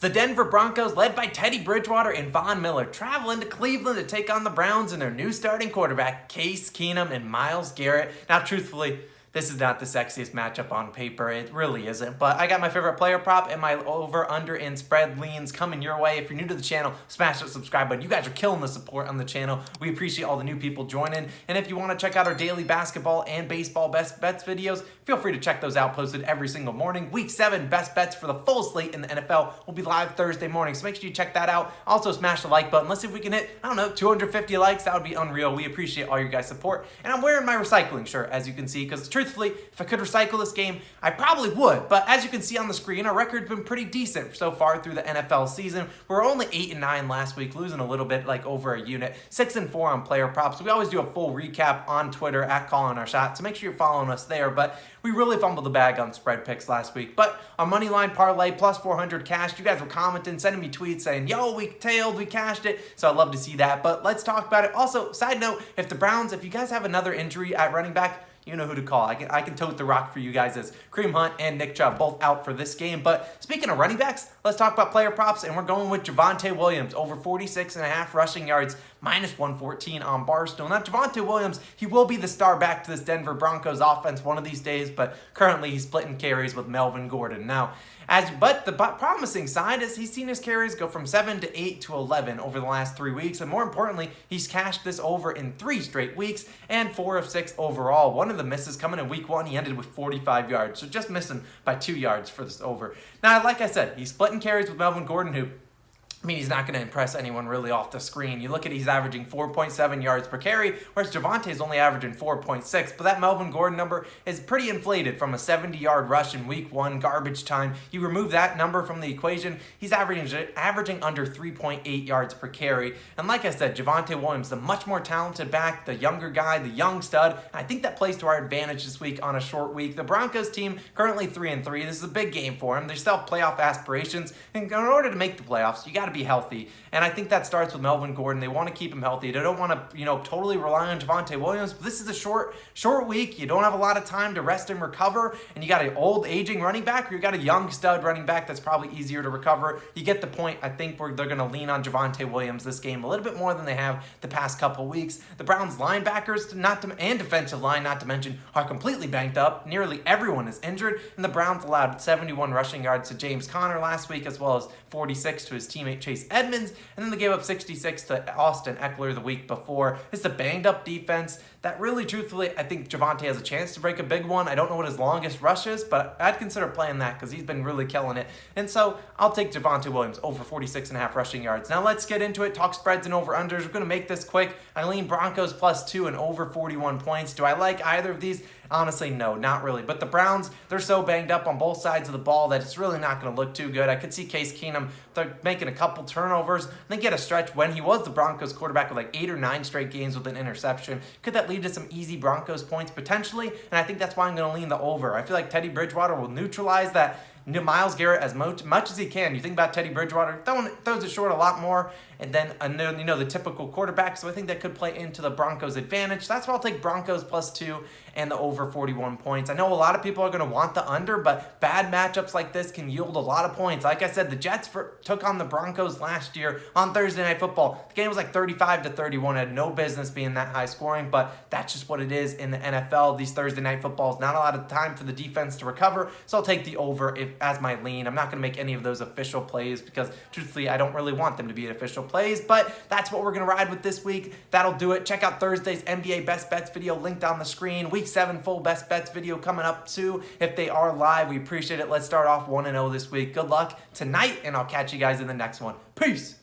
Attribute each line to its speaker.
Speaker 1: The Denver Broncos, led by Teddy Bridgewater and Von Miller, travel into Cleveland to take on the Browns and their new starting quarterback, Case Keenum and Myles Garrett. Now, truthfully, this is not the sexiest matchup on paper. It really isn't. But I got my favorite player prop and my over, under, and spread leans coming your way. If you're new to the channel, smash that subscribe button. You guys are killing the support on the channel. We appreciate all the new people joining. And if you want to check out our daily basketball and baseball best bets videos, feel free to check those out, posted every single morning. Week 7 best bets for the full slate in the NFL will be live Thursday morning. So make sure you check that out. Also, smash the like button. Let's see if we can hit, 250 likes. That would be unreal. We appreciate all your guys' support. And I'm wearing my recycling shirt, as you can see, because truthfully, if I could recycle this game, I probably would. But as you can see on the screen, our record's been pretty decent so far through the NFL season. We're only 8-9 last week, losing a little bit, like over a unit. 6-4 on player props. We always do a full recap on Twitter at Calling Our Shot, so make sure you're following us there. But we really fumbled the bag on spread picks last week. But our moneyline parlay plus 400 cash. You guys were commenting, sending me tweets saying, yo, we tailed, we cashed it. So I'd love to see that. But let's talk about it. Also, side note, if the Browns, if you guys have another injury at running back, you know who to call. I can tote the rock for you guys as Kareem Hunt and Nick Chubb both out for this game. But speaking of running backs, let's talk about player props, and we're going with Javonte Williams, over 46.5 rushing yards, minus 114 on Barstool. Now, Javonte Williams, he will be the star back to this Denver Broncos offense one of these days, but currently he's splitting carries with Melvin Gordon. Now, but the promising side is he's seen his carries go from 7 to 8 to 11 over the last 3 weeks, and more importantly, he's cashed this over in 3 straight weeks and 4 of 6 overall. One of the misses coming in week 1, he ended with 45 yards, so just missing by 2 yards for this over. Now, like I said, he's splitting carries with Melvin Gordon, who, he's not going to impress anyone really off the screen. You look at he's averaging 4.7 yards per carry, whereas Javonte's only averaging 4.6. But that Melvin Gordon number is pretty inflated from a 70-yard rush in week 1, garbage time. You remove that number from the equation, he's averaging under 3.8 yards per carry. And like I said, Javonte Williams, the much more talented back, the younger guy, the young stud. And I think that plays to our advantage this week on a short week. The Broncos team currently 3-3. This is a big game for them. They still have playoff aspirations. And in order to make the playoffs, you got to be healthy, and I think that starts with Melvin Gordon. They want to keep him healthy. They don't want to, totally rely on Javonte Williams. But this is a short week. You don't have a lot of time to rest and recover, and you got an old, aging running back, or you got a young stud running back that's probably easier to recover. You get the point. I think they're going to lean on Javonte Williams this game a little bit more than they have the past couple weeks. The Browns linebackers, and defensive line, not to mention, are completely banged up. Nearly everyone is injured, and the Browns allowed 71 rushing yards to James Conner last week, as well as 46 to his teammate Chase Edmonds, and then they gave up 66 to Austin Eckler the week before. It's a banged up defense that really, truthfully, I think Javonte has a chance to break a big one. I don't know what his longest rush is, but I'd consider playing that because he's been really killing it. And so I'll take Javonte Williams over 46.5 rushing yards. Now let's get into it. Talk spreads and over-unders. We're going to make this quick. I lean Broncos +2 and over 41 points. Do I like either of these? Honestly, no, not really. But the Browns, they're so banged up on both sides of the ball that it's really not going to look too good. I could see Case Keenum making a couple turnovers. I think he had a stretch when he was the Broncos quarterback with like 8 or 9 straight games with an interception. Could that lead to some easy Broncos points potentially? And I think that's why I'm going to lean the over. I feel like Teddy Bridgewater will neutralize that Myles Garrett as much as he can. You think about Teddy Bridgewater, throws it short a lot more, and then the typical quarterback. So I think that could play into the Broncos' advantage. So that's why I'll take Broncos +2 and the over 41 points. I know a lot of people are going to want the under, but bad matchups like this can yield a lot of points. Like I said, the Jets took on the Broncos last year on Thursday Night Football. The game was like 35-31. Had no business being that high scoring, but that's just what it is in the NFL. These Thursday Night Footballs, not a lot of time for the defense to recover. So I'll take the over as my lean. I'm not going to make any of those official plays because, truthfully, I don't really want them to be official plays, but that's what we're going to ride with this week. That'll do it. Check out Thursday's NBA Best Bets video linked on the screen. Week 7 full Best Bets video coming up too if they are live. We appreciate it. Let's start off 1-0 this week. Good luck tonight, and I'll catch you guys in the next one. Peace!